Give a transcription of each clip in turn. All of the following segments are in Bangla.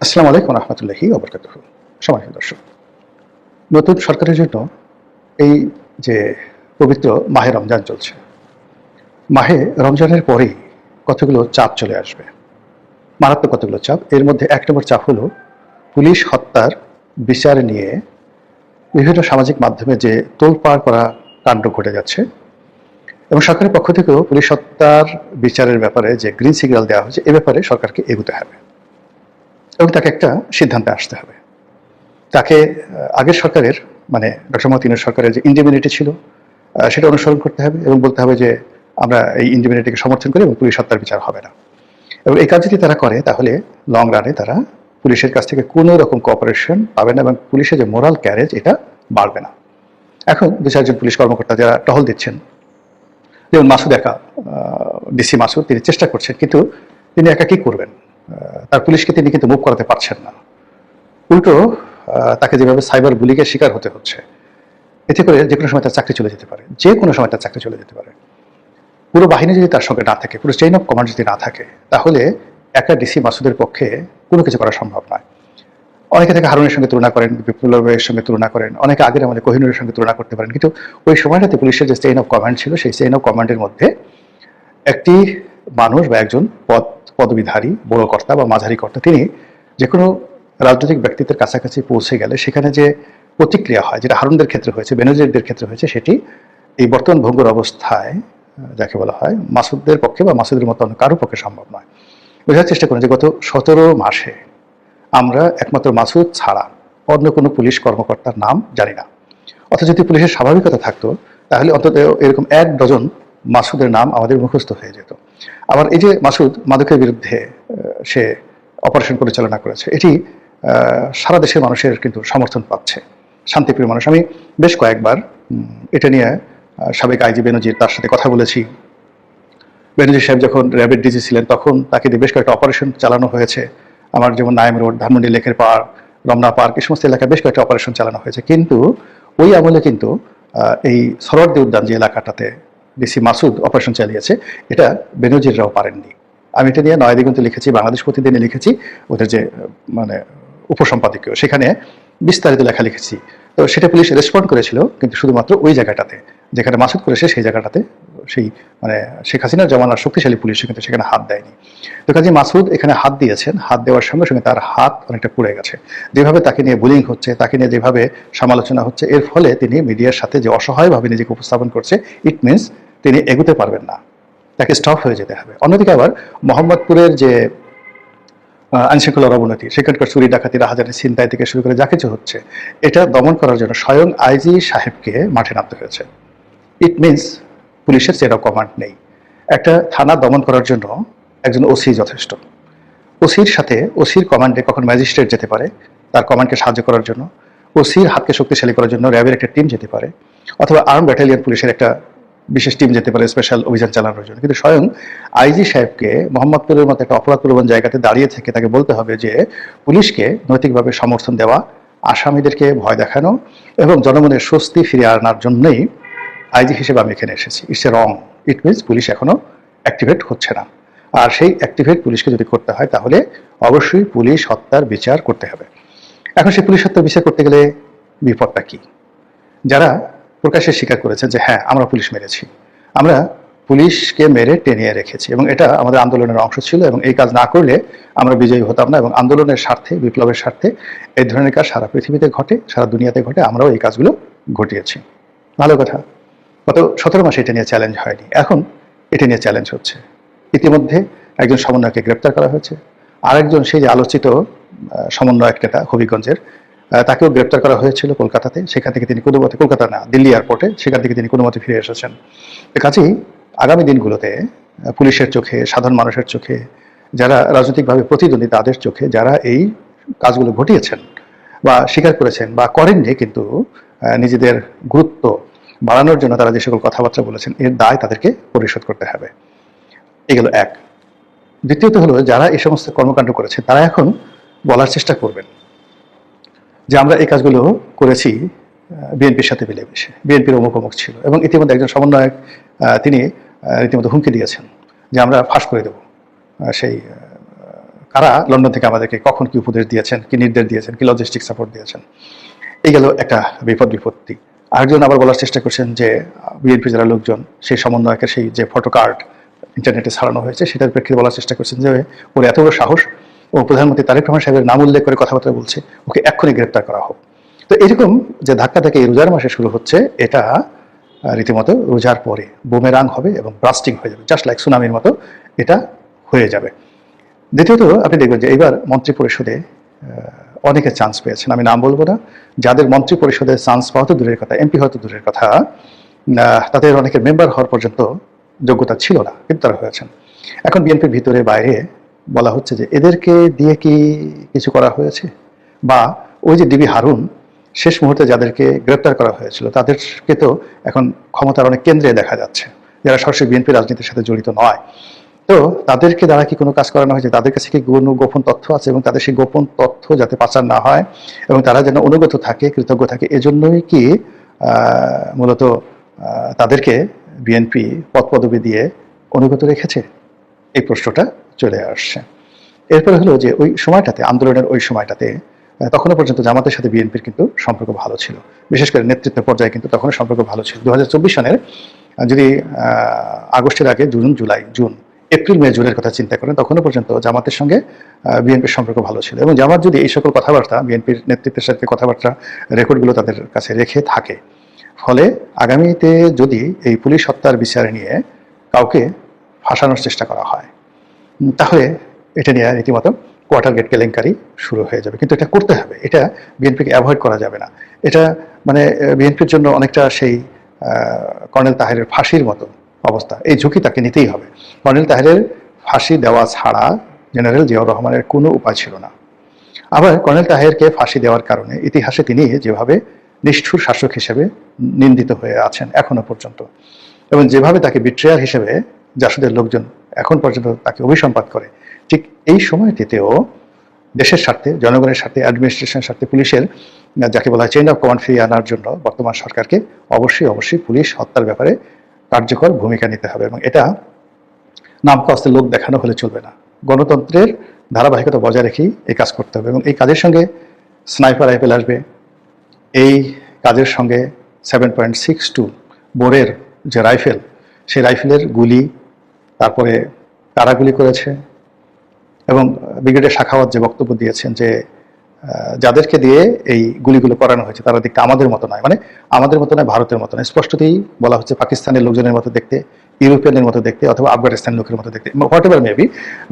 আসসালামু আলাইকুম রহমতুল্লাহি ওবরকাতুহু। সম্মানিত দর্শক, নতুন সরকারের জন্য এই যে পবিত্র মাহে রমজান চলছে, মাহে রমজানের পরেই কতগুলো চাপ চলে আসবে, মারাত্মক কতগুলো চাপ। এর মধ্যে এক নম্বর চাপ হলো পুলিশ হত্যার বিচার নিয়ে বিভিন্ন সামাজিক মাধ্যমে যে তোলপাড় করা কাণ্ড ঘটে যাচ্ছে, এবং সরকারের পক্ষ থেকেও পুলিশ হত্যার বিচারের ব্যাপারে যে গ্রিন সিগন্যাল দেওয়া হয়েছে, এ ব্যাপারে সরকারকে এগোতে হবে এবং তাকে একটা সিদ্ধান্তে আসতে হবে। তাকে আগের সরকারের মানে ডক্টর মোহাম্মদ ইউনূস সরকারের যে ইন্ডিমিনিটি ছিল সেটা অনুসরণ করতে হবে এবং বলতে হবে যে আমরা এই ইন্ডিমিনিটিকে সমর্থন করি এবং পুলিশ হত্যার বিচার হবে না। এবং এই কাজ যদি তারা করে তাহলে লং রানে তারা পুলিশের কাছ থেকে কোনো রকম কোঅপারেশন পাবে না এবং পুলিশের যে মোরাল ক্যারেজ এটা বাড়বে না। এখন দু চারজন পুলিশ কর্মকর্তা যারা টহল দিচ্ছেন, যেমন মাসুদ একা, ডিসি মাসুদ, তিনি চেষ্টা করছেন, কিন্তু তিনি একা কি করবেন? তার পুলিশকে তিনি কিন্তু মুভ করাতে পারছেন না। উল্টো তাকে যেভাবে সাইবার বুলিংয়ের শিকার হতে হচ্ছে, এতে করে যে কোনো সময় তার চাকরি চলে যেতে পারে, যে কোনো সময় তার চাকরি চলে যেতে পারে। পুরো বাহিনী যদি তার সঙ্গে না থাকে, পুরো চেইন অফ কমান্ড যদি না থাকে, তাহলে একা ডিসি মাসুদের পক্ষে কোনো কিছু করা সম্ভব নয়। অনেকে তাকে হারুনের সঙ্গে তুলনা করেন, বিপ্লবের সঙ্গে তুলনা করেন, অনেকে আগের আমাদের কোহিনুরের সঙ্গে তুলনা করতে পারেন, কিন্তু ওই সময়টাতে পুলিশের যে চেইন অফ কমান্ড ছিল, সেই চেইন অফ কমান্ডের মধ্যে একটি মানুষ বা একজন পদবিধারী বড় কর্তা বা মাঝারি কর্তা, তিনি যে কোনো রাজনৈতিক ব্যক্তিত্বের কাছাকাছি পৌঁছে গেলে সেখানে যে প্রতিক্রিয়া হয়, যেটা হারুনদের ক্ষেত্রে হয়েছে, বেনজিরদের ক্ষেত্রে হয়েছে, সেটি এই বর্তমান ভঙ্গুর অবস্থায় যাকে বলা হয় মাসুদদের পক্ষে বা মাসুদের মতো অন্য কারো পক্ষে সম্ভব নয়। বোঝার চেষ্টা করুন যে গত 17 মাসে আমরা একমাত্র মাসুদ ছাড়া অন্য কোনো পুলিশ কর্মকর্তার নাম জানি না। অথচ যদি পুলিশের স্বাভাবিকতা থাকতো তাহলে অন্তত এরকম 1 ডজন মাসুদের নাম আমাদের মুখস্থ হয়ে যেত। আবার এই যে মাসুদ মাদকের বিরুদ্ধে সে অপারেশন পরিচালনা করেছে, এটি সারা দেশের মানুষের কিন্তু সমর্থন পাচ্ছে, শান্তিপ্রিয় মানুষ। আমি বেশ কয়েকবার এটা নিয়ে সাবেক আইজি বেনজির, তার সাথে কথা বলেছি। বেনজির সাহেব যখন র্যাবের ডিজি ছিলেন তখন তাকে দিয়ে বেশ কয়েকটা অপারেশন চালানো হয়েছে। আমার যেমন নাইম রোড, ধানমন্ডি লেকের পাড়, রমনা পার্ক, এই সমস্ত এলাকায় বেশ কয়েকটা অপারেশন চালানো হয়েছে। কিন্তু ওই আমলে কিন্তু এই সরোয়ার্দী উদ্যান যে এলাকাটাতে ডিসি মাসুদ অপারেশন চালিয়েছে, এটা বেনজিররাও পারেননি। আমি এটা নিয়ে নয়াদিগন্তে লিখেছি, বাংলাদেশ প্রতিদিনে লিখেছি, ওদের যে মানে উপসম্পাদকীয়, সেখানে বিস্তারিত লেখা লিখেছি। তো সেটা পুলিশ রেসপন্ড করেছিল, কিন্তু শুধুমাত্র ওই জায়গাটাতে যেখানে মাসুদ করেছে সেই জায়গাটাতে সেই মানে শেখ হাসিনার জমানার শক্তিশালী পুলিশ কিন্তু সেখানে হাত দেয়নি। তো কাজে মাসুদ এখানে হাত দিয়েছেন, হাত দেওয়ার সঙ্গে সঙ্গে তার হাত অনেকটা পুড়ে গেছে। যেভাবে তাকে নিয়ে বুলিং হচ্ছে, তাকে নিয়ে যেভাবে সমালোচনা হচ্ছে, এর ফলে তিনি মিডিয়ার সাথে যে অসহায়ভাবে নিজেকে উপস্থাপন করছে, ইট মিনস তিনি এগোতে পারবেন না, তাকে স্টপ হয়ে যেতে হবে। অন্যদিকে আবার মোহাম্মদপুরের যে আইনশৃঙ্খলার অবনতি, সেখানকার চুরি ডাকাতি, রাহাজানি, ছিনতাই থেকে শুরু করে যা কিছু হচ্ছে, এটা দমন করার জন্য স্বয়ং আইজি সাহেবকে মাঠে নামতে হয়েছে। ইট মিনস পুলিশের চেইন অফ কমান্ড নেই। একটা থানা দমন করার জন্য একজন ওসি যথেষ্ট। ওসির সাথে, ওসির কমান্ডে কখন ম্যাজিস্ট্রেট যেতে পারে তার কমান্ডকে সাহায্য করার জন্য, ওসির হাতকে শক্তিশালী করার জন্য র্যাবের একটা টিম যেতে পারে, অথবা আর্ম ব্যাটালিয়ন পুলিশের একটা বিশেষ টিম যেতে পারে স্পেশাল অভিযান চালানোর জন্য। কিন্তু স্বয়ং আইজি সাহেবকে মোহাম্মদপুরের মতো একটা অপরাধ প্রবণ জায়গাতে দাঁড়িয়ে থেকে তাকে বলতে হবে যে পুলিশকে নৈতিকভাবে সমর্থন দেওয়া, আসামিদেরকে ভয় দেখানো এবং জনমনের স্বস্তি ফিরিয়ে আনার জন্যই আইজি হিসেবে আমি এখানে এসেছি। It's a wrong. It means police এখনো অ্যাক্টিভেট হচ্ছে না। আর সেই অ্যাক্টিভেট পুলিশকে যদি করতে হয় তাহলে অবশ্যই পুলিশ হত্যার বিচার করতে হবে। এখন সেই পুলিশ হত্যার বিচার করতে গেলে বিপদটা কি? যারা প্রকাশ্যে স্বীকার করেছেন যে হ্যাঁ আমরা পুলিশ মেরেছি, আমরা পুলিশকে মেরে টেনিয়ে রেখেছি এবং এটা আমাদের আন্দোলনের অংশ ছিল, এবং এই কাজ না করলে আমরা বিজয়ী হতাম না, এবং আন্দোলনের স্বার্থে, বিপ্লবের স্বার্থে এই ধরনের কাজ সারা পৃথিবীতে ঘটে, সারা দুনিয়াতে ঘটে, আমরাও এই কাজগুলো ঘটিয়েছি। ভালো কথা। গত 17 মাসে এটা নিয়ে চ্যালেঞ্জ হয়নি, এখন এটা নিয়ে চ্যালেঞ্জ হচ্ছে। ইতিমধ্যে একজন সমন্বয়কে গ্রেপ্তার করা হয়েছে, আরেকজন সেই যে আলোচিত সমন্বয়ক নেতা হবিগঞ্জের, তাকেও গ্রেপ্তার করা হয়েছিল কলকাতাতে। সেখান থেকে তিনি কোনো মতে, কলকাতা না দিল্লি এয়ারপোর্টে, সেখান থেকে তিনি কোনো মতে ফিরে এসেছেন। কাজেই আগামী দিনগুলোতে পুলিশের চোখে, সাধারণ মানুষের চোখে, যারা রাজনৈতিকভাবে প্রতিদ্বন্দ্বী তাদের চোখে যারা এই কাজগুলো ঘটিয়েছেন বা স্বীকার করেছেন বা করেননি, কিন্তু নিজেদের গুরুত্ব বাড়ানোর জন্য তারা যে সকল কথাবার্তা বলেছেন, এর দায় তাদেরকে পরিশোধ করতে হবে। এগুলো এক। দ্বিতীয়ত হলো, যারা এই সমস্ত কর্মকাণ্ড করেছে তারা এখন বলার চেষ্টা করবেন যে আমরা এই কাজগুলো করেছি বিএনপির সাথে মিলেমিশে, বিএনপির অমুক অমুক ছিল, এবং ইতিমধ্যে একজন সমন্বয়ক তিনি রীতিমতো হুমকি দিয়েছেন যে আমরা ফাঁস করে দেব সেই কারা লন্ডন থেকে আমাদেরকে কখন কি উপদেশ দিয়েছেন, কি নির্দেশ দিয়েছেন, কি লজিস্টিক সাপোর্ট দিয়েছেন। এই গেল একটা বিপত্তি। আরেকজন আবার বলার চেষ্টা করছেন যে বিএনপি যারা লোকজন সেই সমন্বয়কের সেই যে ফটো কার্ড ইন্টারনেটে ছাড়ানো হয়েছে সেটার প্রেক্ষিতে বলার চেষ্টা করছেন যে ওর এত বড় সাহস, ও প্রধানমন্ত্রী তারেক রহমান সাহেবের নাম উল্লেখ করে কথাবার্তা বলছে, ওকে এক্ষুনি গ্রেপ্তার করা হোক। তো এরকম যে ধাক্কা থেকে এই রোজার মাসে শুরু হচ্ছে, এটা রীতিমতো রোজার পরে বুমেরাং হবে এবং ব্রাস্টিং হয়ে যাবে, জাস্ট লাইক সুনামির মতো এটা হয়ে যাবে। দ্বিতীয়ত আপনি দেখবেন যে এইবার মন্ত্রী পরিষদে অনেকে চান্স পেয়েছেন, আমি নাম বলবো না, যাদের মন্ত্রী পরিষদে চান্স পাওয়া তো দূরের কথা, এমপি হয়তো দূরের কথা, তাদের অনেকের মেম্বার হওয়ার পর্যন্ত যোগ্যতা ছিল না, কিন্তু তারা হয়েছেন। এখন বিএনপির ভিতরে বাইরে বলা হচ্ছে যে এদেরকে দিয়ে কি কিছু করা হয়েছে, বা ওই যে ডিবি হারুন শেষ মুহূর্তে যাদেরকে গ্রেপ্তার করা হয়েছিল তাদেরকে তো এখন ক্ষমতার অনেক কেন্দ্রে দেখা যাচ্ছে, যারা সরাসরি বিএনপি রাজনীতির সাথে জড়িত নয়। তো তাদেরকে দ্বারা কি কোনো কাজ করানো হয়েছে, তাদের কাছে কি কোনো গোপন তথ্য আছে, এবং তাদের সেই গোপন তথ্য যাতে পাচার না হয় এবং তারা যেন অনুগত থাকে, কৃতজ্ঞ থাকে, এজন্যই কি মূলত তাদেরকে বিএনপি পদ পদবি দিয়ে অনুগত রেখেছে? এই প্রশ্নটা চলে আসছে। এরপরে হলো যে ওই সময়টাতে, আন্দোলনের ওই সময়টাতে তখনও পর্যন্ত জামাতের সাথে বিএনপির কিন্তু সম্পর্ক ভালো ছিল, বিশেষ করে নেতৃত্ব পর্যায়ে কিন্তু তখনও সম্পর্ক ভালো ছিল। 2024 সনের যদি আগস্টের আগে জুন, এপ্রিল, মে, জুনের কথা চিন্তা করেন, তখনও পর্যন্ত জামাতের সঙ্গে বিএনপির সম্পর্ক ভালো ছিল। এবং জামাত যদি এই সকল কথাবার্তা, বিএনপির নেতৃত্বের সাথে কথাবার্তা রেকর্ডগুলো তাদের কাছে রেখে থাকে, ফলে আগামীতে যদি এই পুলিশ হত্যার বিচার নিয়ে কাউকে ফাঁসানোর চেষ্টা করা হয়, তাহলে এটা নিয়ে রীতিমতো কোয়ার্টার গেট কেলেঙ্কারি শুরু হয়ে যাবে। কিন্তু এটা করতে হবে, এটা বিএনপিকে অ্যাভয়েড করা যাবে না। এটা মানে বিএনপির জন্য অনেকটা সেই কর্নেল তাহেরের ফাঁসির মতো অবস্থা, এই ঝুঁকি তাকে নিতেই হবে। কর্নেল তাহেরের ফাঁসি দেওয়া ছাড়া জেনারেল জিয়াউর রহমানের কোনো উপায় ছিল না। আবার কর্নেল তাহেরকে ফাঁসি দেওয়ার কারণে ইতিহাসে তিনি যেভাবে নিষ্ঠুর শাসক হিসেবে নিন্দিত হয়ে আছেন এখনো পর্যন্ত, এবং যেভাবে তাকে বিট্রেয়ার হিসেবে জাসদের লোকজন এখন পর্যন্ত তাকে অভিসম্পাত করে, ঠিক এই সময়টিতেও দেশের স্বার্থে, জনগণের স্বার্থে, অ্যাডমিনিস্ট্রেশনের স্বার্থে, পুলিশের যাকে বলা হয় চেইন অফ কমান্ড ফিরিয়ে আনার জন্য বর্তমান সরকারকে অবশ্যই পুলিশ হত্যার ব্যাপারে কার্যকর ভূমিকা নিতে হবে। এবং এটা নামকাস্তে লোক দেখানো হলে চলবে না, গণতন্ত্রের ধারাবাহিকতা বজায় রেখেই এই কাজ করতে হবে। এবং এই কাজের সঙ্গে স্নাইপার রাইফেল আসবে, এই কাজের সঙ্গে 7.62 বোরের যে রাইফেল, সেই রাইফেলের গুলি, তারপরে কারা গুলি করেছে। এবং ব্রিগেডিয়ার সাখাওয়াত যে বক্তব্য দিয়েছেন যে যাদেরকে দিয়ে এই গুলিগুলো করানো হয়েছে তারা দেখতে আমাদের মতো নয়, মানে আমাদের মতো নয়, ভারতের মতো নয়, স্পষ্টতই বলা হচ্ছে পাকিস্তানের লোকজনের মতো দেখতে, ইউরোপিয়ানের মতো দেখতে, অথবা আফগানিস্তানের লোকের মতো দেখতে, হোয়াট এভার মেবি।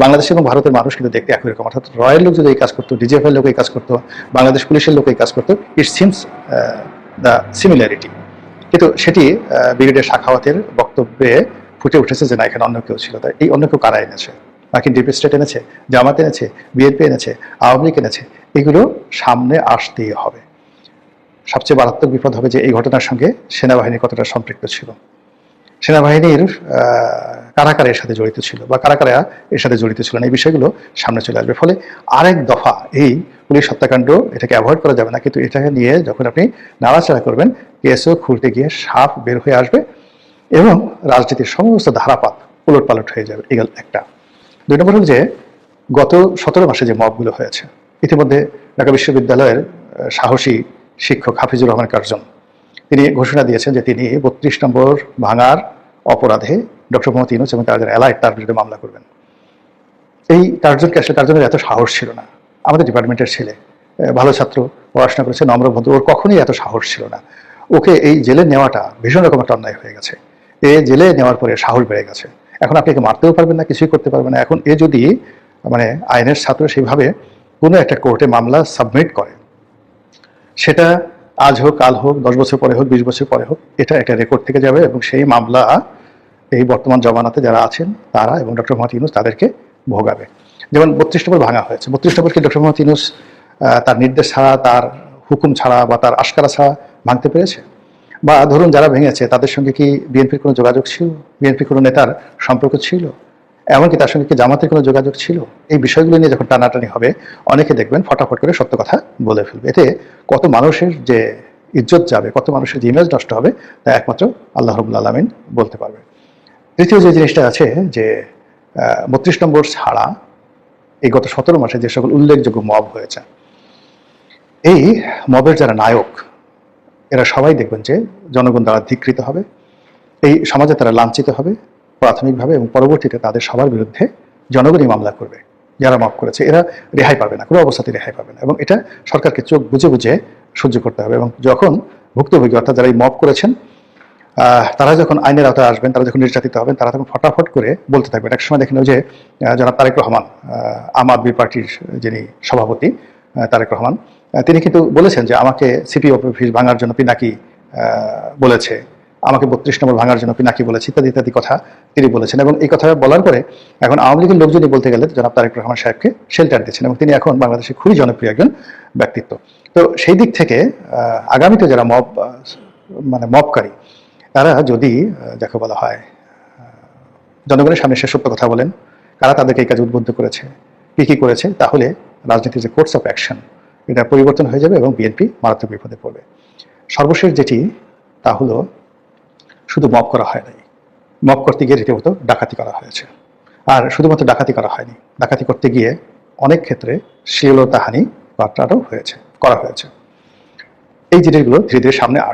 বাংলাদেশ এবং ভারতের মানুষ কিন্তু দেখতে একই রকম। অর্থাৎ রয়ের লোক যদি এই কাজ করতো, ডিজিএফআই লোক এই কাজ করতো, বাংলাদেশ পুলিশের লোক এই কাজ করতো, ইট সিমস দ্য সিমিলারিটি। কিন্তু সেটি ব্রিগেডিয়ার সাখাওয়াতের বক্তব্যে ফুটে উঠেছে যে না, এখানে অন্য কেউ ছিল। তাই এই অন্য কেউ কারা এনেছে? বাকি ডিপ স্টেট এনেছে, জামাত এনেছে, বিএনপি এনেছে, আওয়ামী লীগ এনেছে, এগুলো সামনে আসতেই হবে। সবচেয়ে মারাত্মক বিপদ হবে যে এই ঘটনার সঙ্গে সেনাবাহিনী কতটা সম্পৃক্ত ছিল, সেনাবাহিনীর কারা কারা এর সাথে জড়িত ছিল, বা কারা কারা এর সাথে জড়িত ছিল না, এই বিষয়গুলো সামনে চলে আসবে। ফলে আরেক দফা এই পুলিশ হত্যাকাণ্ড, এটাকে অ্যাভয়েড করা যাবে না, কিন্তু এটাকে নিয়ে যখন আপনি নাড়াচাড়া করবেন, কেসও খুলতে গিয়ে সাপ বের হয়ে আসবে এবং রাজনীতির সমস্ত ধারাপাত উলটপালট হয়ে যাবে। এগুলো একটা। 2 নম্বর হল যে গত 17 মাসে যে মবগুলো হয়েছে, ইতিমধ্যে ঢাকা বিশ্ববিদ্যালয়ের সাহসী শিক্ষক হাফিজুর রহমান কার্জন তিনি ঘোষণা দিয়েছেন যে তিনি 32 নম্বর ভাঙার অপরাধে ডক্টর মোহাম্মদ ইউনূস এবং তার যারা অ্যালাইড তার বিরুদ্ধে মামলা করবেন। এই কার্জনকে আসলে কার্জনের এত সাহস ছিল না। আমাদের ডিপার্টমেন্টের ছেলে, ভালো ছাত্র, পড়াশোনা করেছে, নম্র বন্ধু, ওর কখনোই এত সাহস ছিল না। ওকে এই জেলে নেওয়াটা ভীষণ রকম একটা অন্যায় হয়ে গেছে। এ জেলে নেওয়ার পরে সাহস বেড়ে গেছে। এখন আপনি একে মারতেও পারবেন না, কিছুই করতে পারবেন না। এখন এ যদি মানে আইনের ছাত্র সেইভাবে কোনো একটা কোর্টে মামলা সাবমিট করে, সেটা আজ হোক, কাল হোক, 10 বছর পরে হোক, 20 বছর পরে হোক, এটা একটা রেকর্ড থেকে যাবে এবং সেই মামলা এই বর্তমান জমানাতে যারা আছেন তারা এবং ডক্টর মোহাম্মদ ইউনূস তাদেরকে ভোগাবে। যেমন 32 নম্বর ভাঙা হয়েছে, 32 নম্বর কি ডক্টর মোহাম্মদ ইউনূস তার নির্দেশ ছাড়া, তার হুকুম ছাড়া বা তার আশকারা ছাড়া ভাঙতে পেরেছে? বা ধরুন যারা ভেঙেছে তাদের সঙ্গে কি বিএনপির কোনো যোগাযোগ ছিল, বিএনপির কোনো নেতার সম্পর্ক ছিল, এমনকি তার সঙ্গে কি জামাতের কোনো যোগাযোগ ছিল? এই বিষয়গুলো নিয়ে যখন টানাটানি হবে, অনেকে দেখবেন ফটাফট করে সত্য কথা বলে ফেলবে। এতে কত মানুষের যে ইজ্জত যাবে, কত মানুষের যে ইমেজ নষ্ট হবে, তা একমাত্র আল্লাহ রাব্বুল আলামিন বলতে পারবে। তৃতীয় যে জিনিসটা আছে যে 32 নম্বর ছাড়া এই গত 17 মাসে যে সকল উল্লেখযোগ্য মব হয়েছে, এই মবের যারা নায়ক, এরা সবাই দেখবেন যে জনগণ দ্বারা ধিকৃত হবে, এই সমাজে তারা লাঞ্ছিত হবে প্রাথমিকভাবে, এবং পরবর্তীতে তাদের সবার বিরুদ্ধে জনগণই মামলা করবে। যারা মব করেছে এরা রেহাই পাবে না, কোনো অবস্থাতেই রেহাই পাবে না, এবং এটা সরকারকে চোখ বুজে বুজে সহ্য করতে হবে। এবং যখন ভুক্তভোগী অর্থাৎ যারা এই মব করেছেন তারা যখন আইনের আওতায় আসবেন, তারা যখন নির্যাতিত হবেন, তারা তখন ফটাফট করে বলতে থাকবেন। এক সময় দেখেন ওই যে জনাব তারেক রহমান, আম আদমি পার্টির যিনি সভাপতি তারেক রহমান, তিনি কিন্তু বলেছেন যে আমাকে সিপি অফিস ভাঙার জন্য পিনাকি বলেছে, আমাকে 32 নম্বর ভাঙার জন্য পিনাকি বলেছে, ইত্যাদি ইত্যাদি কথা তিনি বলেছেন। এবং এই কথা বলার পরে এখন আওয়ামী লীগের লোকজনই বলতে গেলে জনাব তারেক রহমান সাহেবকে শেল্টার দিচ্ছেন, এবং তিনি এখন বাংলাদেশে খুবই জনপ্রিয় একজন ব্যক্তিত্ব। তো সেই দিক থেকে আগামীতে যারা মবকারী, তারা যদি যাকে বলা হয় জনগণের সামনে সে সত্য কথা বলেন, কারা তাদেরকে এই কাজে উদ্বুদ্ধ করেছে, কি করেছে, তাহলে রাজনীতির যে কোর্স অফ অ্যাকশন এটা পরিবর্তন হয়ে যাবে এবং বিএনপি মারাত্মক বিপদে পড়বে। সর্বশেষ যেটি, তা হলো শুধু মব করা হয় নাই, মব করতে গিয়ে রীতিমতো ডাকাতি করা হয়েছে। আর শুধুমাত্র ডাকাতি করা হয়নি, ডাকাতি করতে গিয়ে অনেক ক্ষেত্রে শ্লীলতাহানি বার্তাটাও করা হয়েছে। এই জিনিসগুলো ধীরে ধীরে সামনে